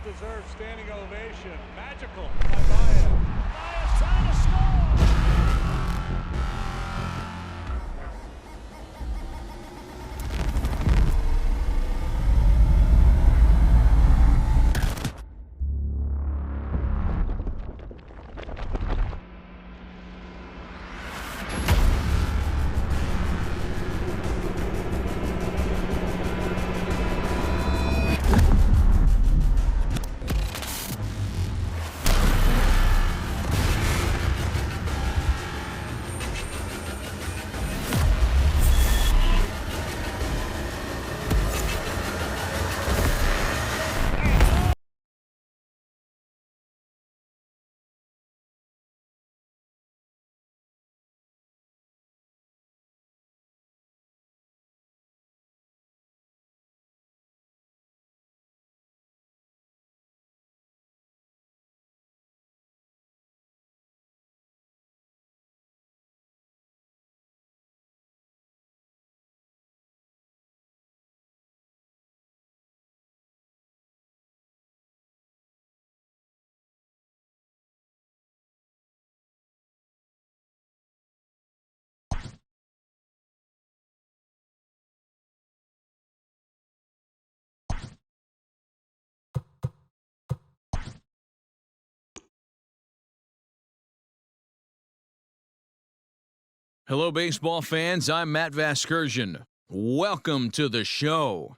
well-deserved standing ovation. Magical by Baez. Baez trying to score. Hello, baseball fans. I'm Matt Vasgersian. Welcome to the show.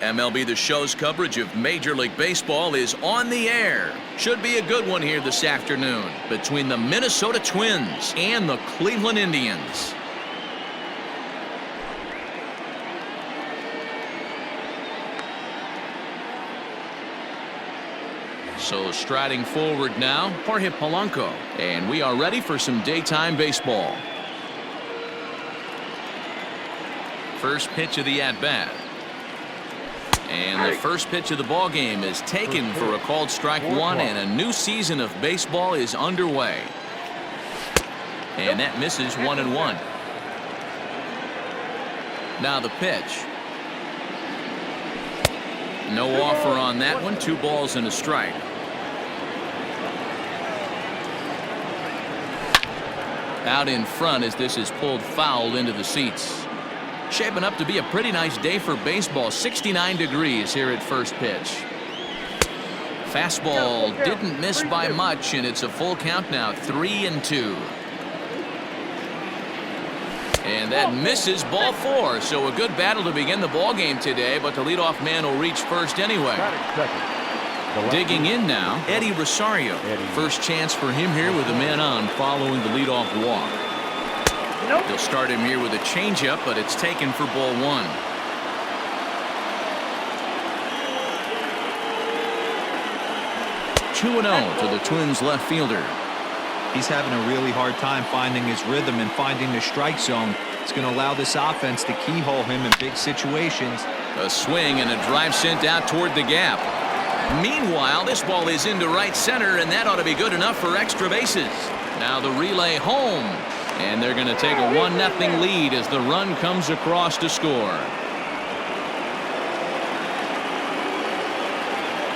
MLB The Show's coverage of Major League Baseball is on the air. Should be a good one here this afternoon between the Minnesota Twins and the Cleveland Indians. So striding forward now, Jorge Polanco, and we are ready for some daytime baseball. First pitch of the at-bat. And the first pitch of the ball game is taken for a called strike one, and a new season of baseball is underway. And that misses 1-1. Now the pitch. No offer on that one. 2 balls and a strike. Out in front as this is pulled foul into the seats. Shaping up to be a pretty nice day for baseball. 69 degrees here at first pitch. Fastball didn't miss by much, and it's a full count now. 3-2. And that misses, ball 4. So a good battle to begin the ball game today, but the leadoff man will reach first anyway. Digging in now, Eddie Rosario. First chance for him here with a man on following the leadoff walk. They'll start him here with a changeup, but it's taken for ball 1. Two 2-0 to the Twins left fielder. He's having a really hard time finding his rhythm and finding the strike zone. It's going to allow this offense to keyhole him in big situations. A swing and a drive sent out toward the gap. Meanwhile, this ball is into right center, and that ought to be good enough for extra bases. Now the relay home, and they're going to take a 1-0 lead as the run comes across to score.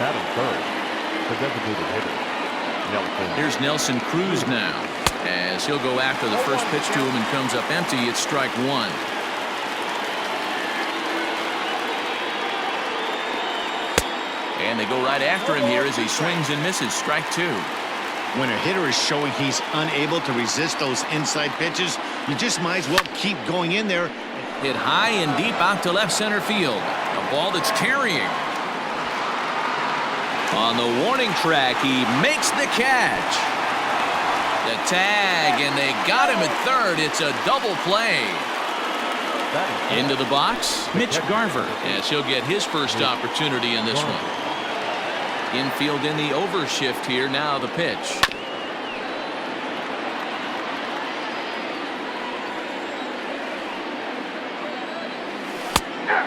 Batting first, the designated hitter, Nelson. Here's Nelson Cruz now, as he'll go after the first pitch to him and comes up empty. It's strike 1. And they go right after him here as he swings and misses. Strike 2. When a hitter is showing he's unable to resist those inside pitches, you just might as well keep going in there. Hit high and deep out to left center field. A ball that's carrying. On the warning track, he makes the catch. The tag, and they got him at third. It's a double play. Into the box, Mitch Garver, as he'll get his first opportunity in this one. Infield in the overshift here. Now the pitch.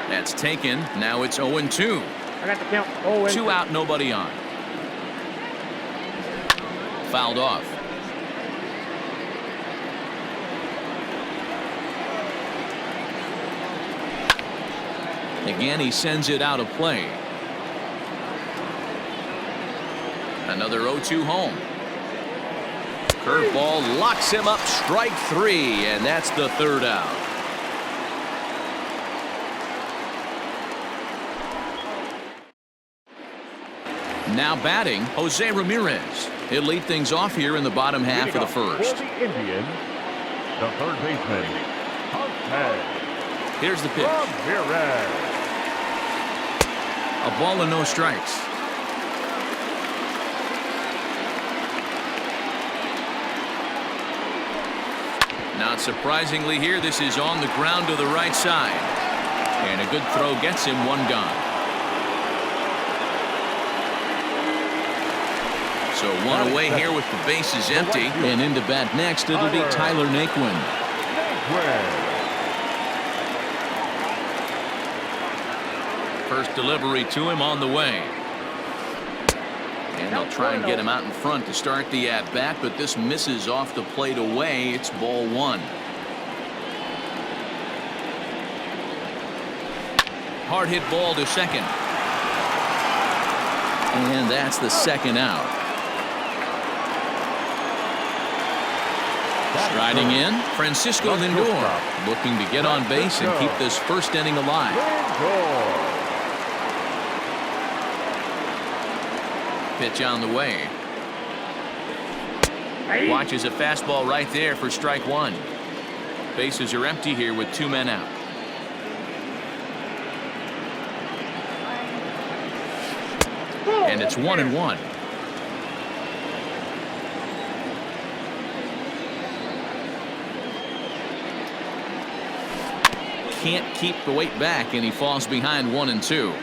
That's taken. Now it's 0-2. I got the count. 0-2. 2 out, nobody on. Fouled off. Again, he sends it out of play. Another 0-2 home. Curveball locks him up. Strike 3, and that's the third out. Now batting, Jose Ramirez. He'll lead things off here in the bottom half of the first. For the Indians, the third baseman, Jose Here's the pitch. Ramirez. A ball and no strikes. Not surprisingly here, this is on the ground to the right side. And a good throw gets him 1 gone. So 1 away here with the bases empty. And into bat next, it'll be Tyler Naquin. First delivery to him on the way. And they'll try and get him out in front to start the at-bat, but this misses off the plate away. It's ball 1. Hard hit ball to second. And that's the second out. Striding in, Francisco Lindor, looking to get on base and keep this first inning alive. Pitch on the way. Watches a fastball right there for strike 1. Bases are empty here with 2 men out. And it's 1-1. Can't keep the weight back, and he falls behind 1-2.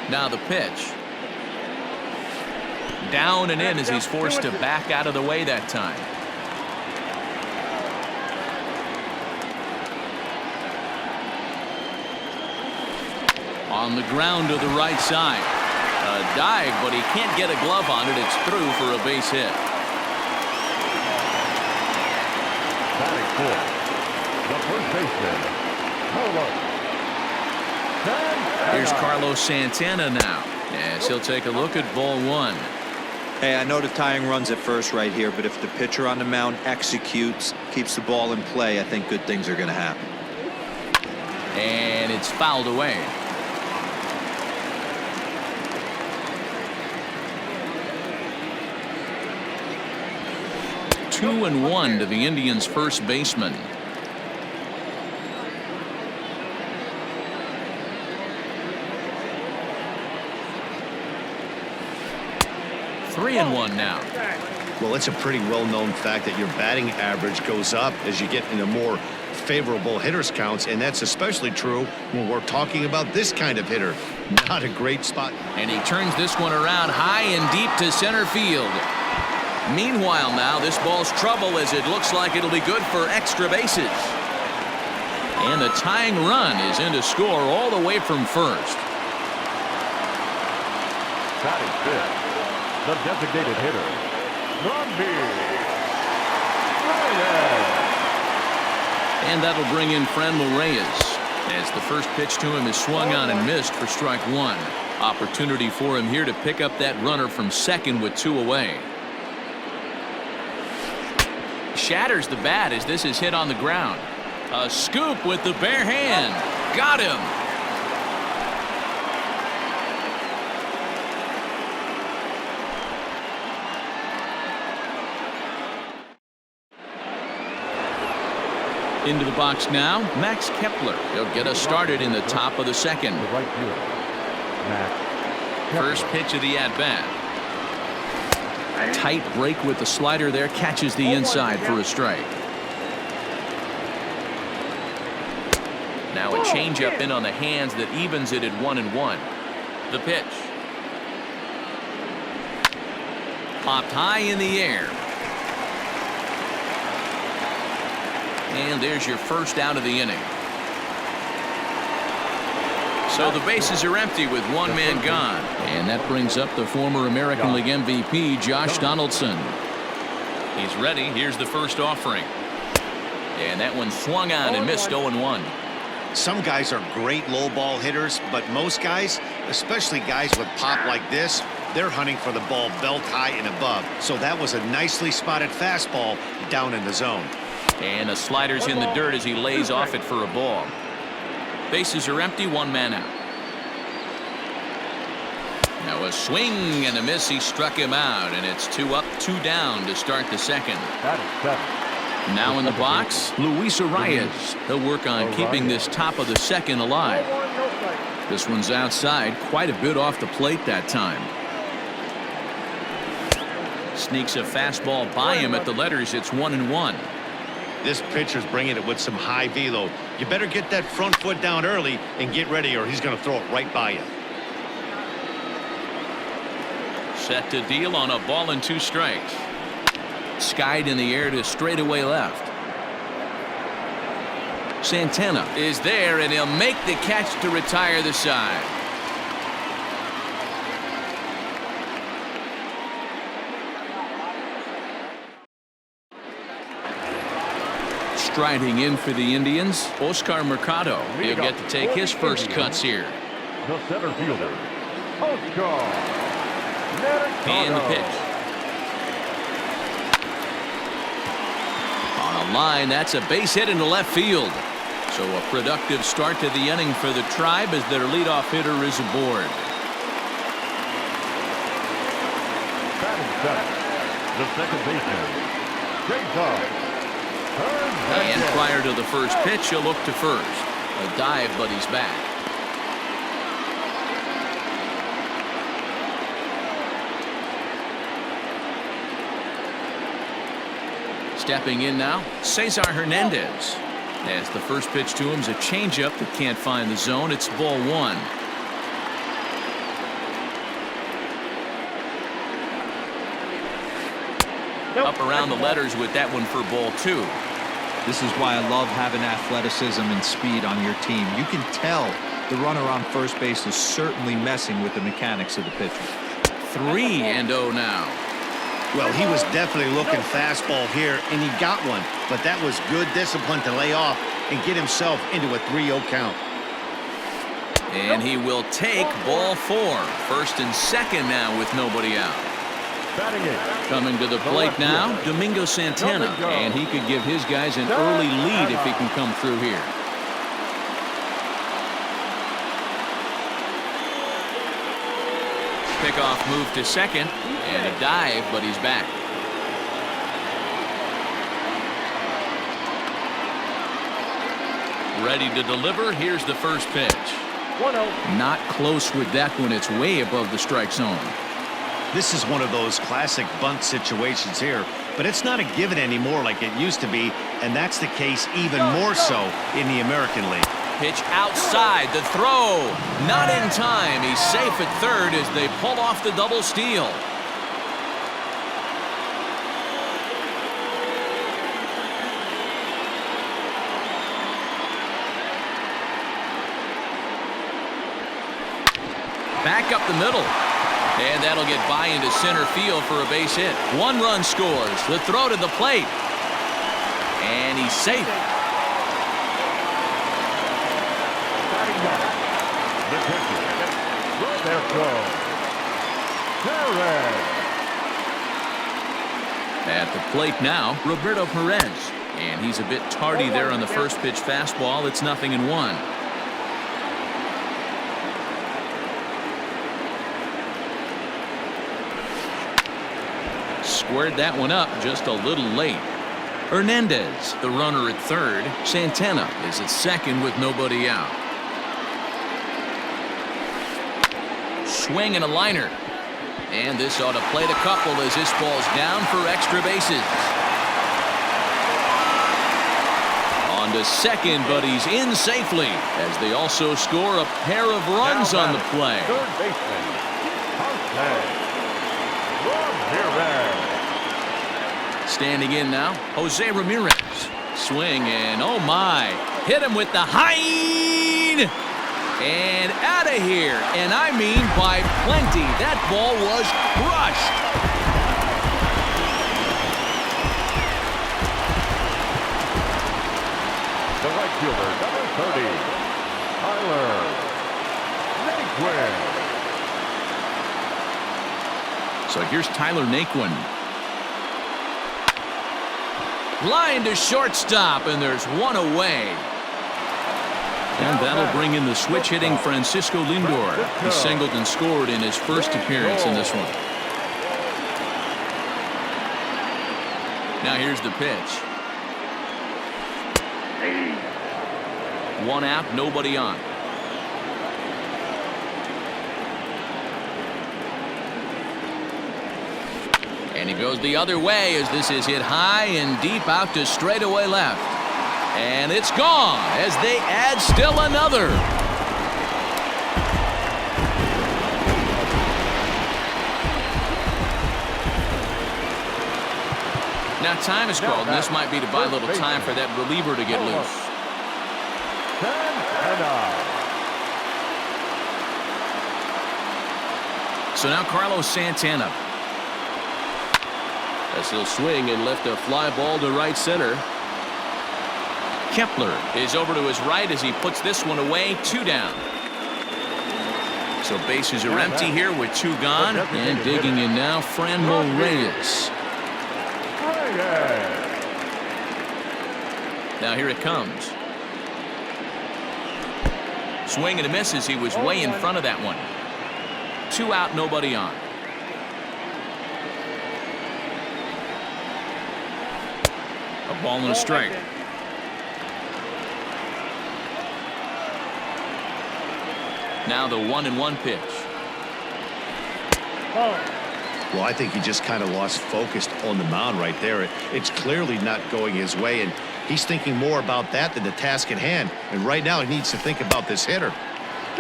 Now the pitch. Down and in as he's forced to back out of the way that time. On the ground to the right side. A dive, but he can't get a glove on it. It's through for a base hit. Batting fourth, the first baseman, Carlos Santana. Here's Carlos Santana now, as he'll take a look at ball one. Hey, I know the tying run's at first right here, but if the pitcher on the mound executes, keeps the ball in play, I think good things are going to happen. And it's fouled away. Two and one to the Indians' first baseman. Three and one now. Well, it's a pretty well-known fact that your batting average goes up as you get into more favorable hitters counts, and that's especially true when we're talking about this kind of hitter. Not a great spot. And he turns this one around high and deep to center field. Meanwhile now, this ball's trouble as it looks like it'll be good for extra bases. And the tying run is in to score all the way from first. Batting fifth, the designated hitter, And that'll bring in Franmil Reyes as the first pitch to him is swung on and missed for strike one. Opportunity for him here to pick up that runner from second with two away. Shatters the bat as this is hit on the ground. A scoop with the bare hand. Got him. Into the box now, Max Kepler. He'll get us started in the top of the second. The right fielder, Max Kepler. First pitch of the at-bat. Tight break with the slider there, catches the inside for a strike. Now a changeup in on the hands that evens it at 1-1. The pitch. Popped high in the air. And there's your first out of the inning. So the bases are empty with one man gone. And that brings up the former American League MVP, Josh Donaldson. He's ready. Here's the first offering. And that one swung on and missed 0-1. Some guys are great low ball hitters, but most guys, especially guys with pop like this, they're hunting for the ball belt high and above. So that was a nicely spotted fastball down in the zone. And the slider's in the dirt as he lays off it for a ball. Bases are empty, one man out. Now a swing and a miss. He struck him out, and it's 2 up, 2 down to start the second. Now in the box, Luis Arias. He'll work on keeping this top of the second alive. This one's outside, quite a bit off the plate that time. Sneaks a fastball by him at the letters. It's 1-1. This pitcher's bringing it with some high velo. You better get that front foot down early and get ready, or he's going to throw it right by you. Set to deal on a ball and 2 strikes. Skied in the air to straightaway left. Santana is there, and he'll make the catch to retire the side. Striding in for the Indians, Oscar Mercado. He'll get to take his first cuts here. The center fielder, Oscar. And the pitch. On a line, that's a base hit into left field. So a productive start to the inning for the Tribe as their leadoff hitter is aboard. Batting seventh, the second baseman, Jason. And prior to the first pitch, he'll look to first. A dive, but he's back. Stepping in now, Cesar Hernandez. As the first pitch to him is a changeup that can't find the zone. It's ball one. Up around the letters with that one for ball two. This is why I love having athleticism and speed on your team. You can tell the runner on first base is certainly messing with the mechanics of the pitcher. 3-0 now. Well, he was definitely looking fastball here, and he got one. But that was good discipline to lay off and get himself into a 3-0 count. And he will take ball four. First and second now with nobody out. Coming to the plate now, Domingo Santana. And he could give his guys an early lead if he can come through here. Pickoff move to second. And a dive, but he's back. Ready to deliver. Here's the first pitch. 1-0. Not close with that one. It's way above the strike zone. This is one of those classic bunt situations here, but it's not a given anymore like it used to be, and that's the case even more so in the American League. Pitch outside, the throw. Not in time. He's safe at third as they pull off the double steal. Back up the middle. And that'll get by into center field for a base hit. One run scores. The throw to the plate. And he's safe. At the plate now, Roberto Perez. And he's a bit tardy there on the first pitch fastball. It's 0-1. Squared that one up just a little late. Hernandez, the runner at third. Santana is at second with nobody out. Swing and a liner. And this ought to plate a couple as this ball's down for extra bases. On to second, but he's in safely as they also score a pair of runs on the play. Third baseman, Ramirez. Standing in now, Jose Ramirez. Swing and oh my. Hit him with the high. And out of here. And I mean by plenty. That ball was crushed. The right fielder, number 30, Tyler Naquin. So here's Tyler Naquin. Line to shortstop, and there's one away. And that'll bring in the switch-hitting Francisco Lindor. He singled and scored in his first appearance in this one. Now here's the pitch. One out, nobody on. And he goes the other way as this is hit high and deep out to straightaway left. And it's gone as they add still another. Now time is called, and this might be to buy a little time for that reliever to get loose. So now Carlos Santana. As he'll swing and lift a fly ball to right center. Kepler is over to his right as he puts this one away. 2 down. So bases are empty here with 2 gone. And digging in now, Franmil Reyes. Now here it comes. Swing and a miss as he was way in front of that one. 2 out, nobody on. A ball and a strike. Now the 1-1 pitch. Well, I think he just kind of lost focus on the mound right there. It's clearly not going his way, and he's thinking more about that than the task at hand. And right now, he needs to think about this hitter.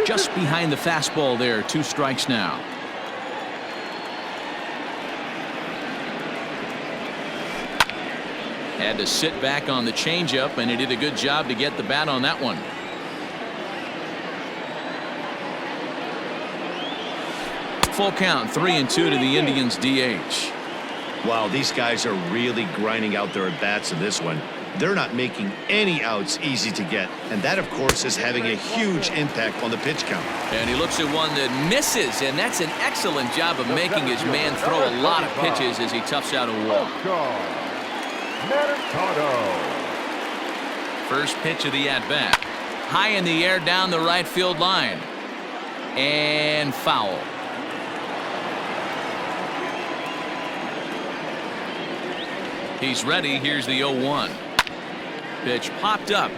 Just behind the fastball there, 2 strikes now. Had to sit back on the changeup, and he did a good job to get the bat on that one. Full count, 3-2 to the Indians DH. Wow, these guys are really grinding out their at-bats in this one. They're not making any outs easy to get, and that, of course, is having a huge impact on the pitch count. And he looks at one that misses, and that's an excellent job of making his man throw a lot of pitches as he toughs out a walk. First pitch of the at-bat. High in the air down the right field line. And foul. He's ready. Here's the 0-1. Pitch popped up.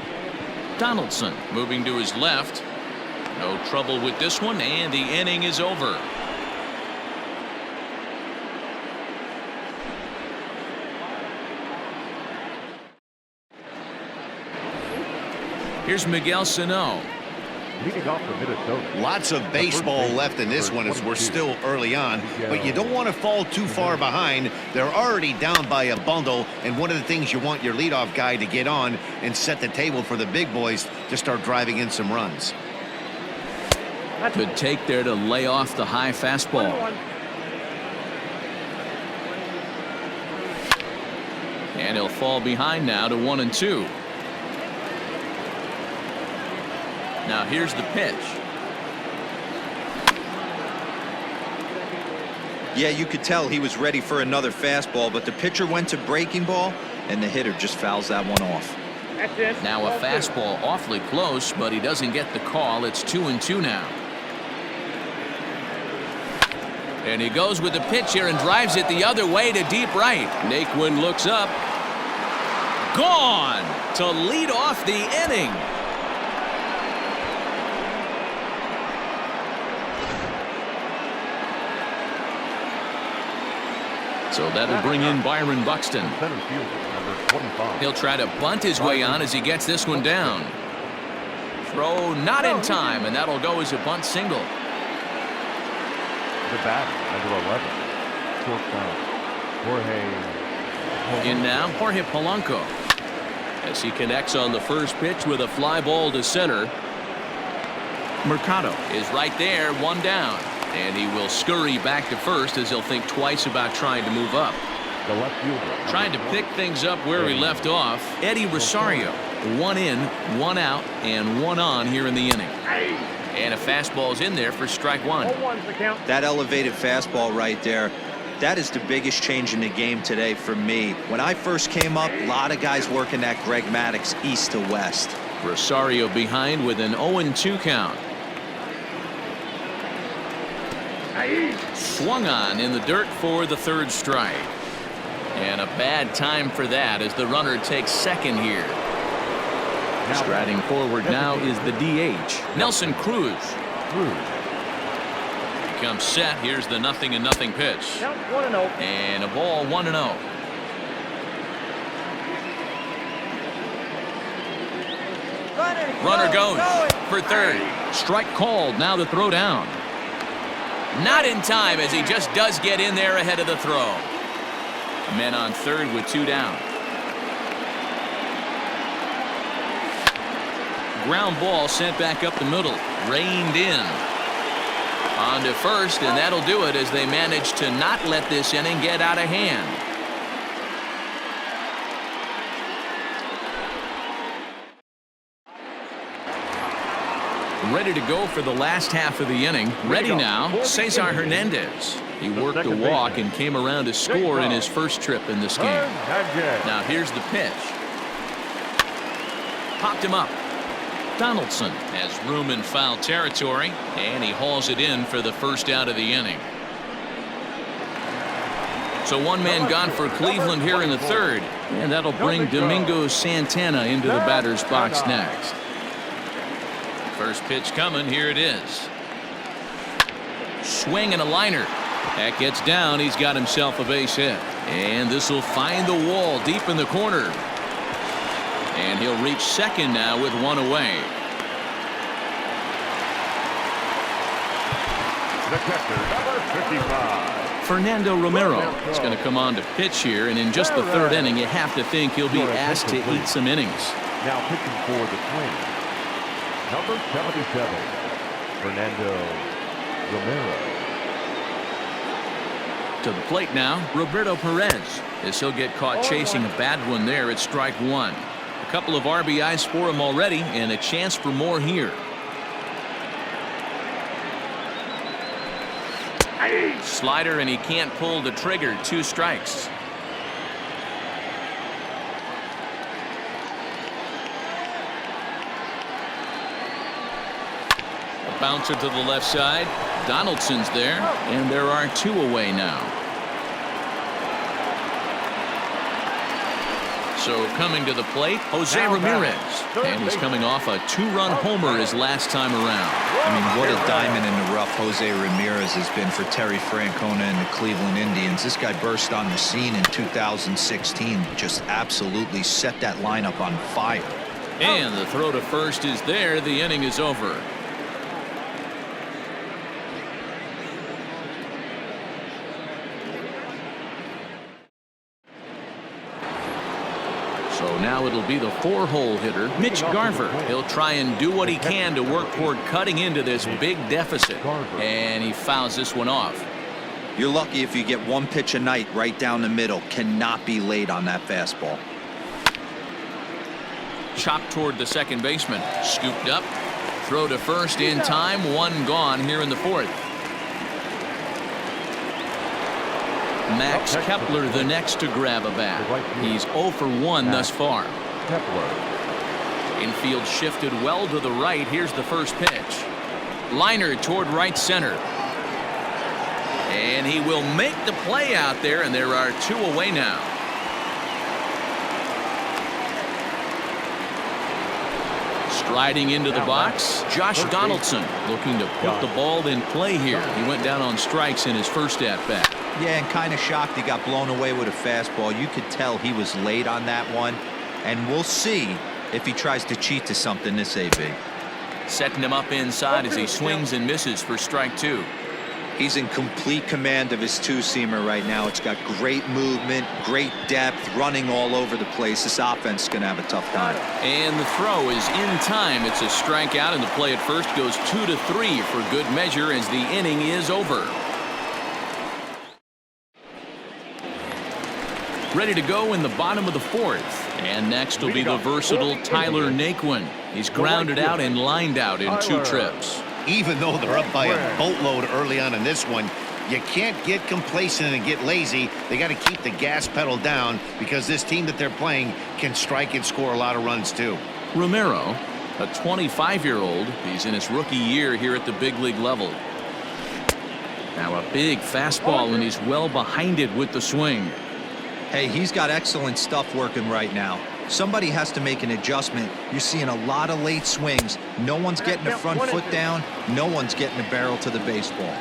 Donaldson moving to his left. No trouble with this one, and the inning is over. Here's Miguel Sano. Leading off for Minnesota. Lots of baseball left in this one as we're still early on, but you don't want to fall too far behind. They're already down by a bundle, and one of the things you want your leadoff guy to get on and set the table for the big boys to start driving in some runs. Good take there to lay off the high fastball. And he'll fall behind now to 1-2. Now here's the pitch. Yeah, you could tell he was ready for another fastball, but the pitcher went to breaking ball, and the hitter just fouls that one off. Now a fastball awfully close, but he doesn't get the call. It's 2-2 now. And he goes with the pitch here and drives it the other way to deep right. Naquin looks up. Gone to lead off the inning. So that'll bring in Byron Buxton. He'll try to bunt his way on as he gets this one down. Throw not in time, and that'll go as a bunt single. The batter, number 11. Jorge. In now, Jorge Polanco. As he connects on the first pitch with a fly ball to center. Mercado is right there, 1 down. And he will scurry back to first as he'll think twice about trying to move up. The left fielder. Trying to pick things up where he left off. Eddie Rosario. 1 in, 1 out, and 1 on here in the inning. And a fastball's in there for strike 1. That elevated fastball right there, that is the biggest change in the game today for me. When I first came up, a lot of guys working that Greg Maddux east to west. Rosario behind with an 0-2 count. Swung on in the dirt for the 3rd strike. And a bad time for that as the runner takes second here. Striding forward now is the DH, Nelson Cruz. Comes set. Here's the 0-0 pitch. And a ball 1-0. Runner goes for third. Strike called. Now the throw down. Not in time as he just does get in there ahead of the throw. Men on third with 2 down. Ground ball sent back up the middle. Reined in. On to first, and that'll do it as they manage to not let this inning get out of hand. Ready to go for the last half of the inning. Ready now, Cesar Hernandez. He worked a walk and came around to score in his first trip in this game. Now here's the pitch. Popped him up. Donaldson has room in foul territory, and he hauls it in for the first out of the inning. So 1 man gone for Cleveland here in the 3rd, and that'll bring Domingo Santana into the batter's box next. First pitch coming. Here it is. Swing and a liner. That gets down. He's got himself a base hit. And this will find the wall deep in the corner. And he'll reach second now with one away. The catcher, number 55. Fernando Romero is going to come on to pitch here, and in just the third inning, you have to think he'll be asked to eat some innings. Now pitching for the Twins, number 77, Fernando Romero. To the plate now, Roberto Perez, as he'll get caught chasing a bad one there at strike one. A couple of RBIs for him already, and a chance for more here. Slider, and he can't pull the trigger. 2 strikes. A bouncer to the left side. Donaldson's there, and there are 2 away now. So coming to the plate, Jose Ramirez, and he's coming off a 2-run homer his last time around. I mean, what a diamond in the rough Jose Ramirez has been for Terry Francona and the Cleveland Indians. This guy burst on the scene in 2016, just absolutely set that lineup on fire. And the throw to first is there. The inning is over. So now it'll be the 4-hole hitter, Mitch Garver. He'll try and do what he can to work toward cutting into this big deficit. And he fouls this one off. You're lucky if you get 1 pitch a night right down the middle. Cannot be late on that fastball. Chopped toward the second baseman. Scooped up. Throw to first in time. 1 gone here in the 4th. Max Kepler the next to grab a bat. He's 0 for 1 thus far. Infield shifted well to the right. Here's the first pitch. Liner toward right center. And he will make the play out there, and there are 2 away now. Striding into the box, Josh Donaldson looking to put the ball in play here. He went down on strikes in his first at-bat. Yeah, and kind of shocked he got blown away with a fastball. You could tell he was late on that one, and we'll see if he tries to cheat to something this AB. Setting him up inside as he swings and misses for strike 2. He's in complete command of his 2-seamer right now. It's got great movement, great depth, running all over the place. This offense is going to have a tough time. And the throw is in time. It's a strikeout, and the play at first goes 2-3 for good measure as the inning is over. Ready to go in the bottom of the 4th. And next will be the versatile Tyler Naquin. He's grounded out and lined out in 2 trips. Even though they're up by a boatload early on in this one, you can't get complacent and get lazy. They got to keep the gas pedal down because this team that they're playing can strike and score a lot of runs too. Romero, a 25-year-old. He's in his rookie year here at the big league level. Now a big fastball, and he's well behind it with the swing. Hey, he's got excellent stuff working right now. Somebody has to make an adjustment. You're seeing a lot of late swings. No one's getting the front foot down. No one's getting the barrel to the baseball.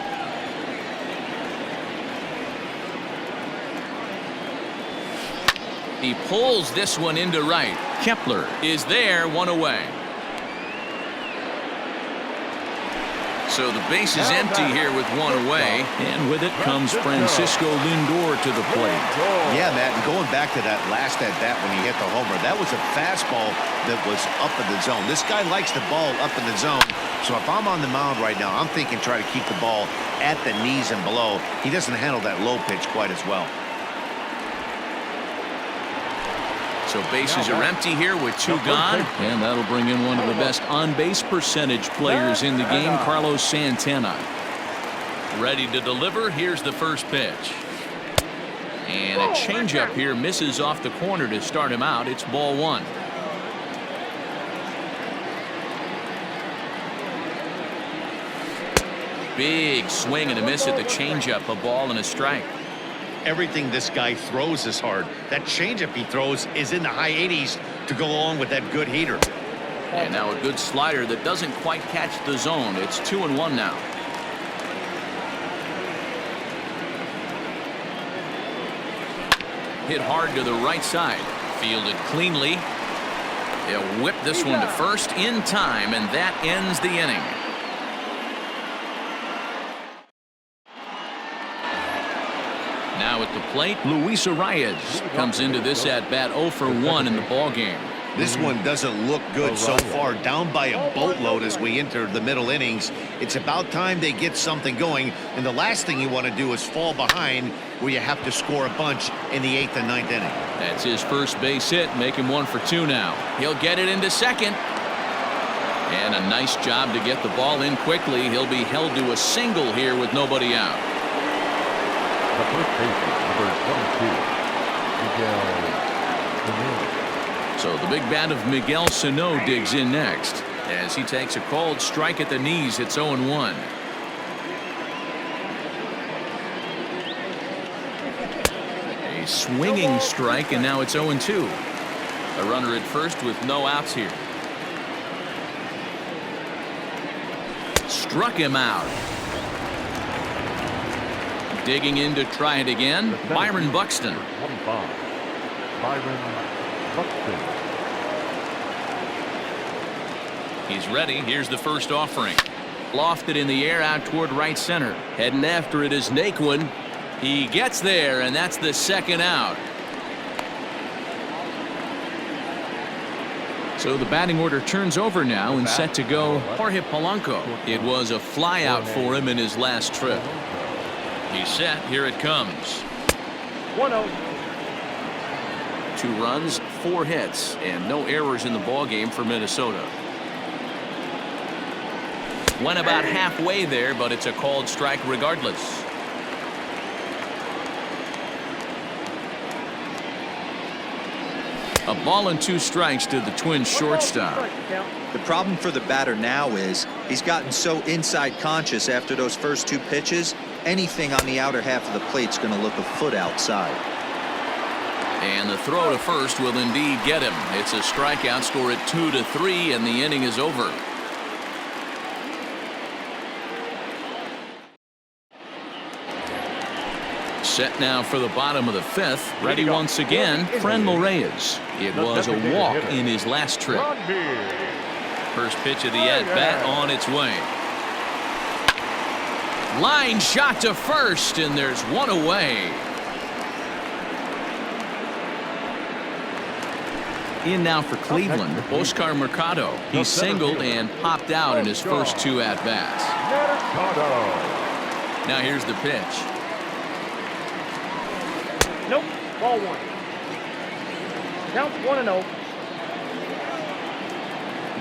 He pulls this one into right. Kepler is there, 1 away. So the base is empty here with 1 away, and with it comes Francisco Lindor to the plate. Yeah, Matt, and going back to that last at-bat when he hit the homer, that was a fastball that was up in the zone. This guy likes the ball up in the zone, so if I'm on the mound right now, I'm thinking try to keep the ball at the knees and below. He doesn't handle that low pitch quite as well. So bases are empty here with 2 gone, and that'll bring in one of the best on-base percentage players in the game, Carlos Santana. Ready to deliver. Here's the first pitch. And a changeup here misses off the corner to start him out. It's ball 1. Big swing and a miss at the changeup, a ball and a strike. Everything this guy throws is hard. That changeup he throws is in the high 80s to go along with that good heater. And now a good slider that doesn't quite catch the zone. It's 2-1 now. Hit hard to the right side. Fielded cleanly. He'll whip this one to first in time, and that ends the inning. Now at the plate, Luis Arias comes into this at-bat 0 for 1 in the ballgame. This one doesn't look good so far, down by a boatload as we enter the middle innings. It's about time they get something going, and the last thing you want to do is fall behind where you have to score a bunch in the 8th and 9th inning. That's his first base hit, make him 1 for 2 now. He'll get it into second. And a nice job to get the ball in quickly. He'll be held to a single here with nobody out. The first baseman, number 22, Miguel. So the big bat of Miguel Sano digs in next as he takes a called strike at the knees. It's 0-1. A swinging strike, and now it's 0-2. A runner at first with no outs here. Struck him out. Digging in to try it again, Byron Buxton. 25, Byron Buxton. He's ready. Here's the first offering. Lofted in the air out toward right center. Heading after it is Naquin. He gets there, and that's the second out. So the batting order turns over now and set to go Jorge Polanco. It was a fly out for him in his last trip. He's set. Here it comes. 1-0. 2 runs, 4 hits, and no errors in the ballgame for Minnesota. Went about halfway there, but it's a called strike regardless. A ball and 2 strikes to the Twins shortstop. The problem for the batter now is he's gotten so inside conscious after those first 2 pitches. Anything on the outer half of the plate's going to look a foot outside. And the throw to first will indeed get him. It's a strikeout, score at 2-3, and the inning is over. Set now for the bottom of the 5th. Ready once again, Franmil Reyes. It was a walk in his last trip. First pitch of the at-bat on its way. Line shot to first, and there's 1 away. In now for Cleveland, Oscar Mercado. He singled and popped out in his first 2 at-bats. Now here's the pitch. Nope, ball 1. Count 1-0.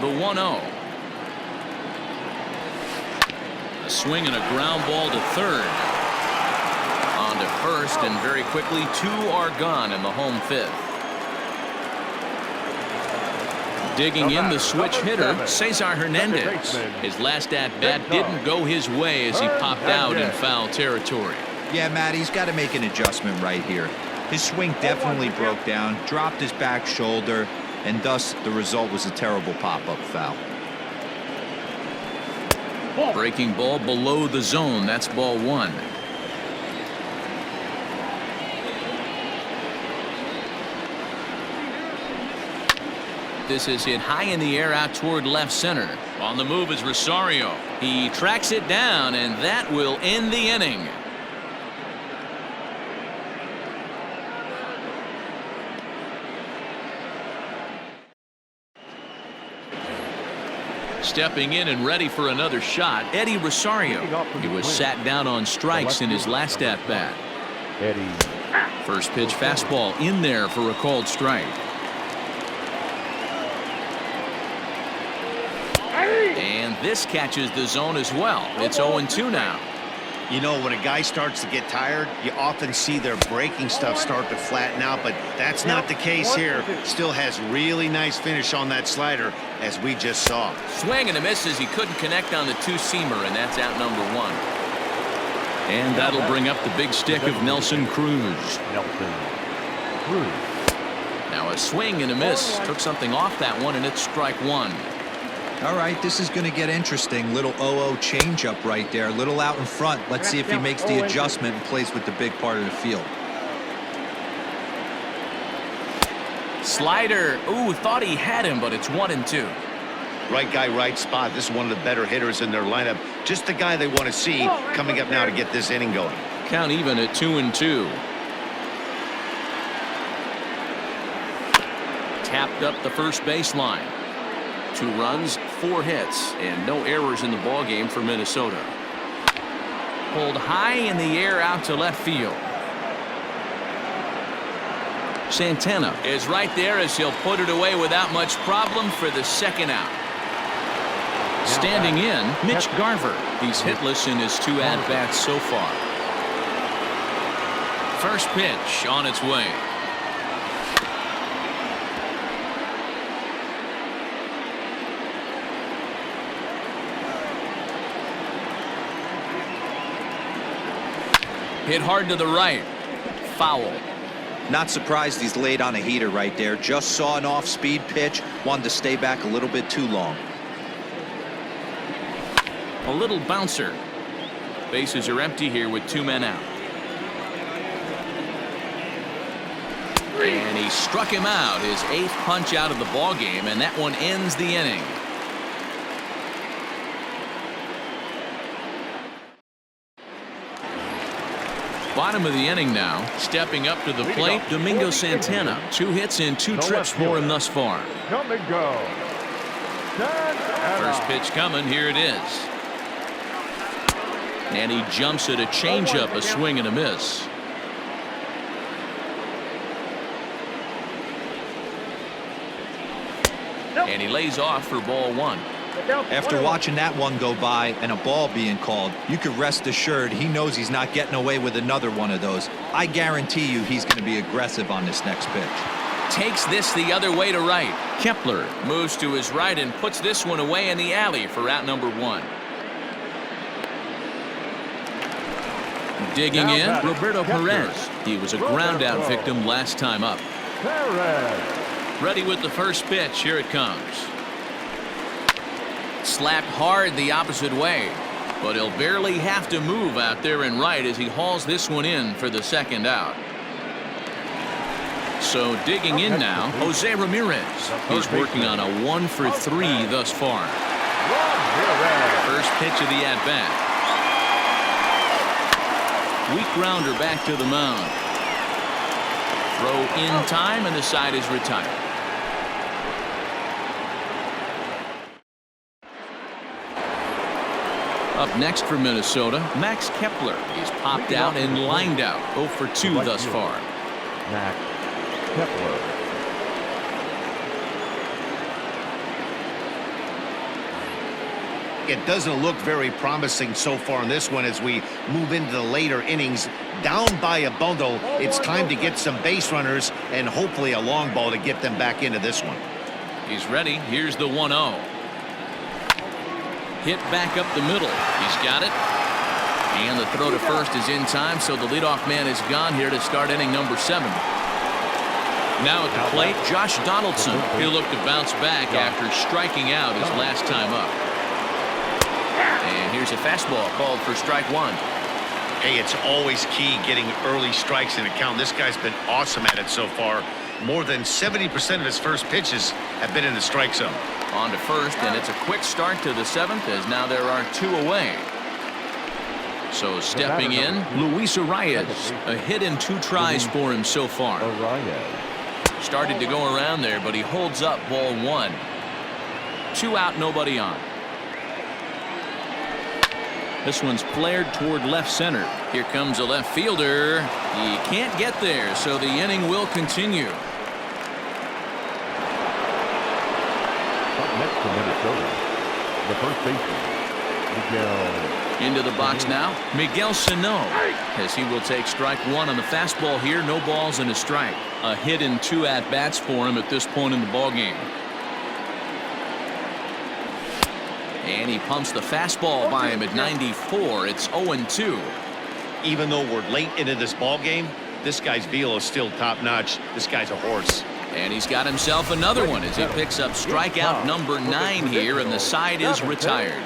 The 1-0. A swing and a ground ball to third. On to first, and very quickly 2 are gone in the home 5th. Digging in the switch hitter, Cesar Hernandez. His last at-bat didn't go his way as he popped out in foul territory. Yeah, Matt, he's got to make an adjustment right here. His swing definitely broke down, dropped his back shoulder, and thus the result was a terrible pop-up foul. Breaking ball below the zone. That's ball 1. This is hit high in the air out toward left center. On the move is Rosario. He tracks it down, and that will end the inning. Stepping in and ready for another shot, Eddie Rosario. He was sat down on strikes in his last at-bat. First pitch fastball in there for a called strike. And this catches the zone as well. It's 0-2 now. You know, when a guy starts to get tired, you often see their breaking stuff start to flatten out, but that's not the case here. Still has really nice finish on that slider, as we just saw. Swing and a miss as he couldn't connect on the 2-seamer, and that's out number 1. And that'll bring up the big stick of Nelson Cruz. Now a swing and a miss. Took something off that one, and it's strike 1. All right, this is going to get interesting. Little 0-0 changeup right there. Little out in front. Let's see if he makes the adjustment and plays with the big part of the field. Slider. Ooh, thought he had him, but it's 1-2. Right guy, right spot. This is one of the better hitters in their lineup. Just the guy they want to see coming up now to get this inning going. Count even at 2-2. Tapped up the first baseline. 2 runs, 4 hits, and no errors in the ball game for Minnesota. Pulled high in the air out to left field. Santana is right there as he'll put it away without much problem for the second out. Standing in, Mitch Garver. He's hitless in his 2 at-bats so far. First pitch on its way. Hit hard to the right. Foul. Not surprised he's laid on a heater right there. Just saw an off-speed pitch. Wanted to stay back a little bit too long. A little bouncer. Bases are empty here with 2 men out. And he struck him out, his 8th punch out of the ball game, and that one ends the inning. Bottom of the inning now. Stepping up to the plate, Domingo Santana. 2 hits and 2 trips for him thus far. Come and go. First pitch coming. Here it is. And he jumps at a changeup, a swing and a miss. And he lays off for ball 1. After watching that one go by and a ball being called, you could rest assured he knows he's not getting away with another one of those. I guarantee you he's going to be aggressive on this next pitch. Takes this the other way to right. Kepler moves to his right and puts this one away in the alley for out number 1. Digging in, Roberto Perez. He was a ground out victim last time up. Ready with the first pitch. Here it comes. Slapped hard the opposite way, but he'll barely have to move out there in right as he hauls this one in for the second out. So digging in now, Jose Ramirez. He's working on a 1-for-3 thus far. First pitch of the at-bat. Weak grounder back to the mound. Throw in time and the side is retired. Up next for Minnesota, Max Kepler. He's popped out and lined out. 0 for 2 thus far. Max Kepler. It doesn't look very promising so far in this one as we move into the later innings. Down by a bundle, it's time to get some base runners and hopefully a long ball to get them back into this one. He's ready. Here's the 1-0. Hit back up the middle. He's got it. And the throw to first is in time, so the leadoff man is gone here to start inning number 7. Now at the plate, Josh Donaldson. He'll look to bounce back after striking out his last time up. And here's a fastball called for strike 1. Hey, it's always key getting early strikes in a count. This guy's been awesome at it so far. More than 70% of his first pitches have been in the strike zone. On to first, and it's a quick start to the 7th as now there are 2 away. So stepping in, Luis Arias. A hit and 2 tries for him so far. Started to go around there, but he holds up ball 1. 2 out, nobody on. This one's flared toward left center. Here comes a left fielder. He can't get there, so the inning will continue. Up next to Minnesota, the first baseman, Miguel. Into the box now, Miguel Sano, as he will take strike 1 on the fastball here. No balls and a strike. A hit and 2 at-bats for him at this point in the ballgame. And he pumps the fastball by him at 94. It's 0-2. Even though we're late into this ball game, this guy's velo is still top-notch. This guy's a horse. And he's got himself another one as he picks up strikeout number 9 here, and the side is retired.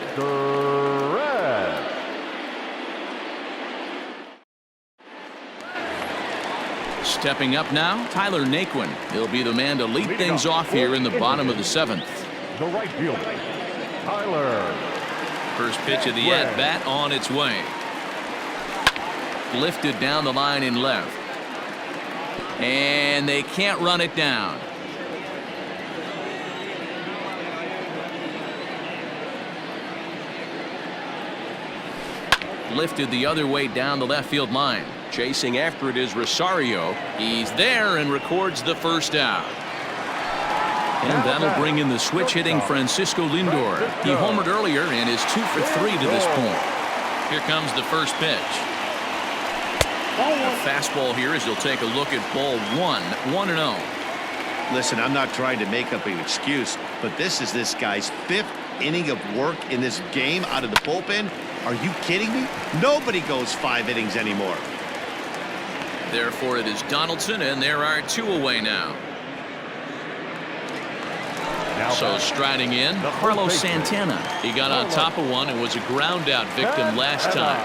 Stepping up now, Tyler Naquin. He'll be the man to lead things off here in the bottom of the 7th. The right fielder, Tyler. First pitch of the at-bat on its way. Lifted down the line in left. And they can't run it down. Lifted the other way down the left field line. Chasing after it is Rosario. He's there and records the first out. And that'll bring in the switch hitting Francisco Lindor. He homered earlier and is 2 for 3 to this point. Here comes the first pitch. A fastball here as he'll take a look at ball 1, 1-0. Listen, I'm not trying to make up an excuse, but this is this guy's 5th inning of work in this game out of the bullpen. Are you kidding me? Nobody goes 5 innings anymore. Therefore, it is Donaldson, and there are 2 away now. So striding in, Carlos Santana. He got on top of one and was a ground out victim last time.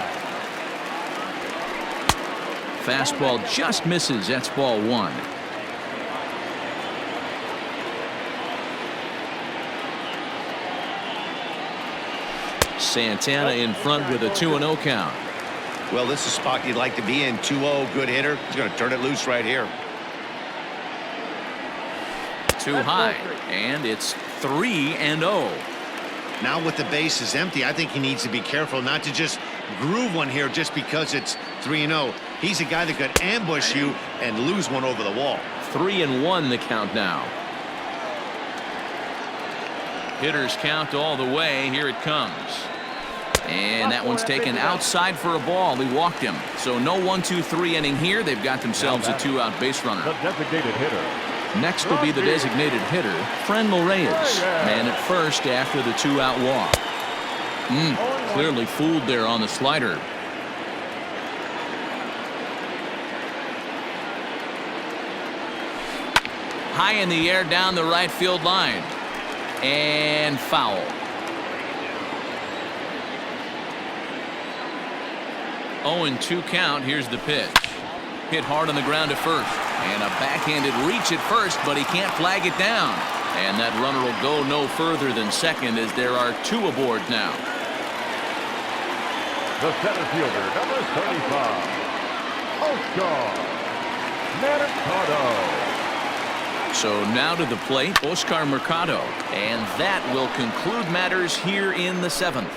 Fastball just misses. That's ball 1. Santana in front with a 2-0 count. Well, this is a spot you'd like to be in. 2-0, good hitter. He's going to turn it loose right here. Too high, and it's 3-0. Now with the bases empty, I think he needs to be careful not to just groove one here just because it's 3-0. He's a guy that could ambush you and lose one over the wall. 3-1 the count now. Hitters count all the way. Here it comes. And that one's taken outside for a ball. He walked him. So no 1-2-3 inning here. They've got themselves a 2-out base runner. The designated hitter. Next will be the designated hitter, Frenmel Reyes. Man at first after the 2-out walk. Clearly fooled there on the slider. High in the air down the right field line. And foul. 0-2 count. Here's the pitch. Hit hard on the ground to first. And a backhanded reach at first, but he can't flag it down. And that runner will go no further than second as there are 2 aboard now. The center fielder, number 35, Oscar Mercado. So now to the plate, Oscar Mercado. And that will conclude matters here in the 7th.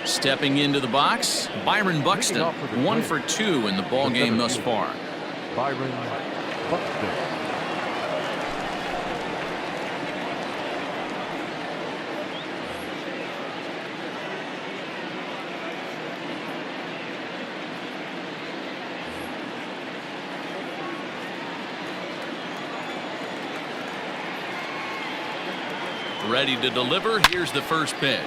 Stepping into the box, Byron Buxton, 1 for 2 in the ball game thus far. Byron Buxton. Ready to deliver. Here's the first pitch.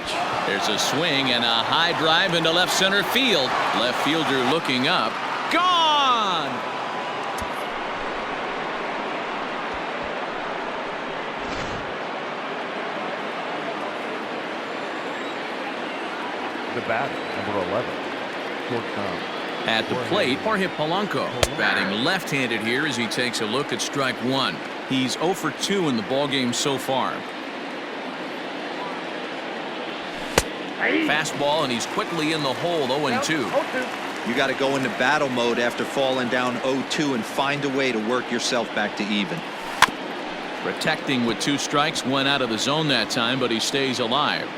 There's a swing and a high drive into left center field. Left fielder looking up. Gone! The batter, number 11, shortstop. At the plate, Jorge Polanco batting left-handed here as he takes a look at strike 1. He's 0 for 2 in the ballgame so far. Fastball, and he's quickly in the hole. 0-2. You got to go into battle mode after falling down 0-2 and find a way to work yourself back to even. Protecting with 2 strikes, went out of the zone that time, but he stays alive.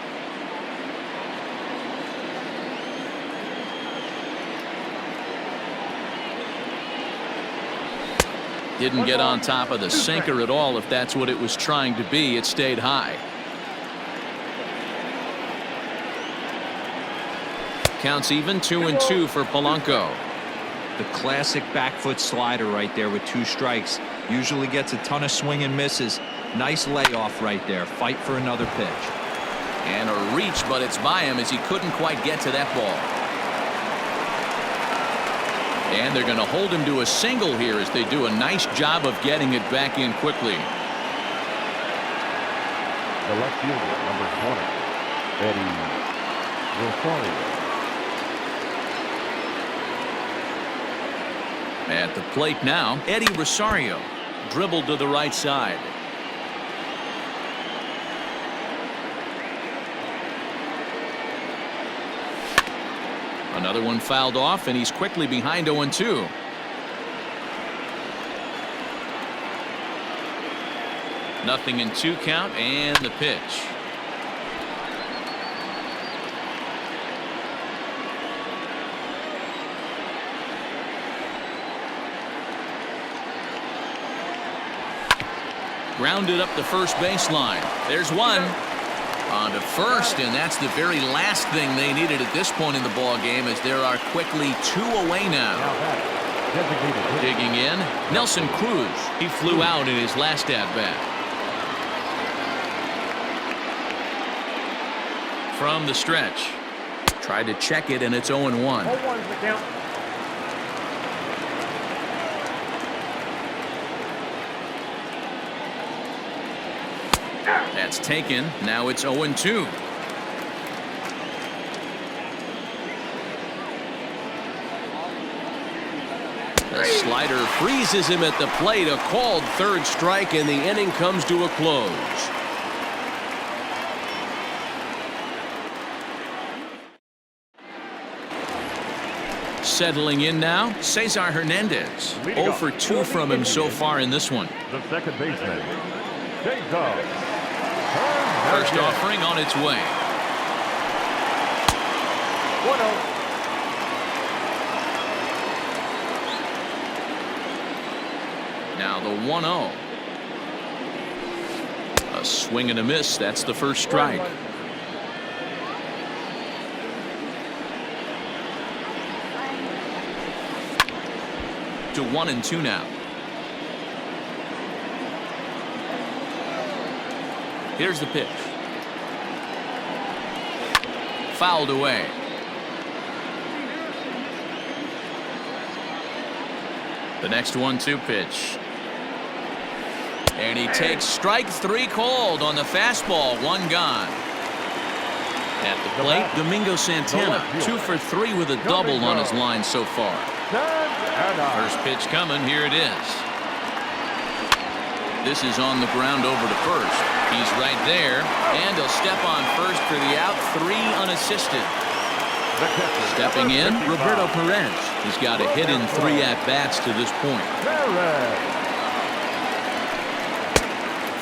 Didn't get on top of the sinker at all. If that's what it was trying to be, it stayed high. Counts even. 2-2 for Polanco. The classic back foot slider right there with 2 strikes. Usually gets a ton of swing and misses. Nice layoff right there. Fight for another pitch. And a reach, but it's by him as he couldn't quite get to that ball. And they're going to hold him to a single here as they do a nice job of getting it back in quickly. The left fielder, number 20, Eddie Rosario. At the plate now, Eddie Rosario. Dribbled to the right side. Another one fouled off, and he's quickly behind 0-2. Nothing in 2 count, and the pitch. Grounded up the first baseline. There's one. On to first, and that's the very last thing they needed at this point in the ball game, as there are quickly 2 away now. Digging in, Nelson Cruz. He flew out in his last at-bat. From the stretch. Tried to check it, and it's 0-1. 0-1's the count. That's taken. Now it's 0-2. The slider freezes him at the plate. A called third strike, and the inning comes to a close. Settling in now, Cesar Hernandez. 0 for 2 from him so far in this one. The second baseman, Cesar. First offering on its way. 1-0. Now the 1-0. A swing and a miss. That's the first strike. To 1-2 now. Here's the pitch. Fouled away. The next 1-2 pitch. And he takes strike 3 called on the fastball. 1 gone. At the plate, Domingo Santana. 2 for 3 with a double on his line so far. First pitch coming. Here it is. This is on the ground over to first. He's right there, and he'll step on first for the out. 3 unassisted. Stepping in, Roberto Perez. He's got a hit in 3 at-bats to this point.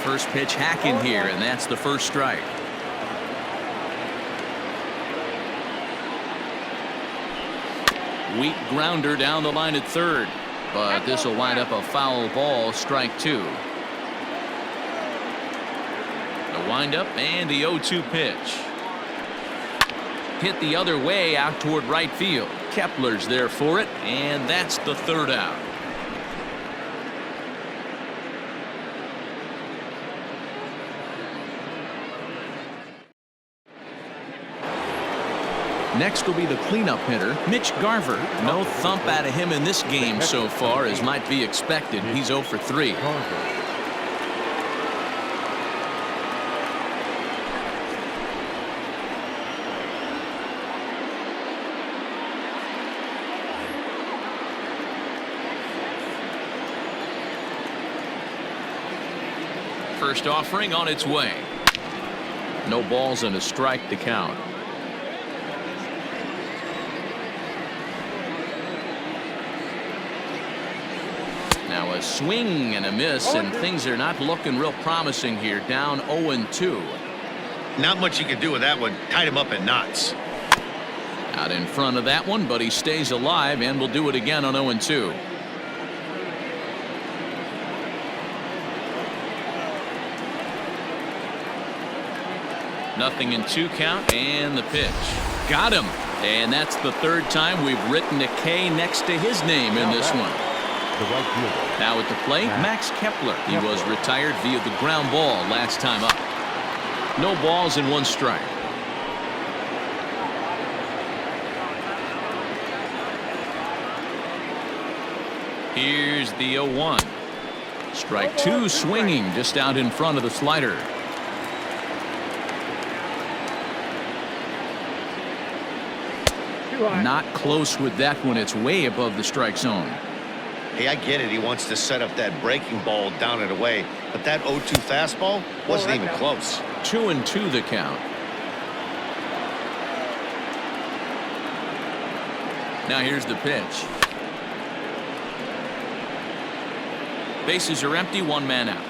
First pitch hacking here, and that's the first strike. Weak grounder down the line at third, but this will wind up a foul ball. Strike 2. The windup and the 0-2 pitch. Hit the other way out toward right field. Kepler's there for it, and that's the third out. Next will be the cleanup hitter, Mitch Garver. No thump out of him in this game so far, as might be expected. He's 0 for 3. First offering on its way. No balls and a strike to count. Now a swing and a miss, and things are not looking real promising here. Down 0-2. Not much you can do with that one. Tied him up in knots. Out in front of that one, but he stays alive and will do it again on 0-2. Nothing in 2 count, and the pitch. Got him. And that's the third time we've written a K next to his name in this one. Now at the plate, Max Kepler. He was retired via the ground ball last time up. No balls and 1 strike. Here's the 0-1. Strike 2 swinging just out in front of the slider. strike. Not close with that one. It's way above the strike zone. Hey, I get it. He wants to set up that breaking ball down and away, but that 0-2 fastball wasn't even close. 2-2 the count. Now here's the pitch. Bases are empty, one man out.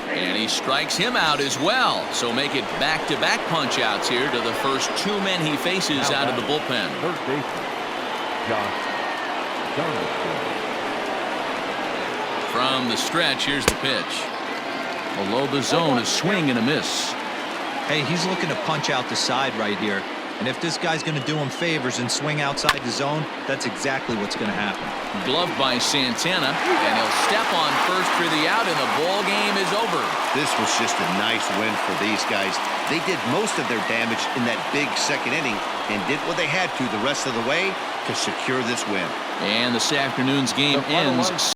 And he strikes him out as well. So make it back-to-back punch-outs here to the first two men he faces out of the bullpen. Third baseman, Johnson. From the stretch, here's the pitch. Below the zone, a swing and a miss. Hey, he's looking to punch out the side right here. And if this guy's going to do him favors and swing outside the zone, that's exactly what's going to happen. Gloved by Santana, and he'll step on first for the out, and the ball game is over. This was just a nice win for these guys. They did most of their damage in that big second inning and did what they had to the rest of the way to secure this win. And this afternoon's game ends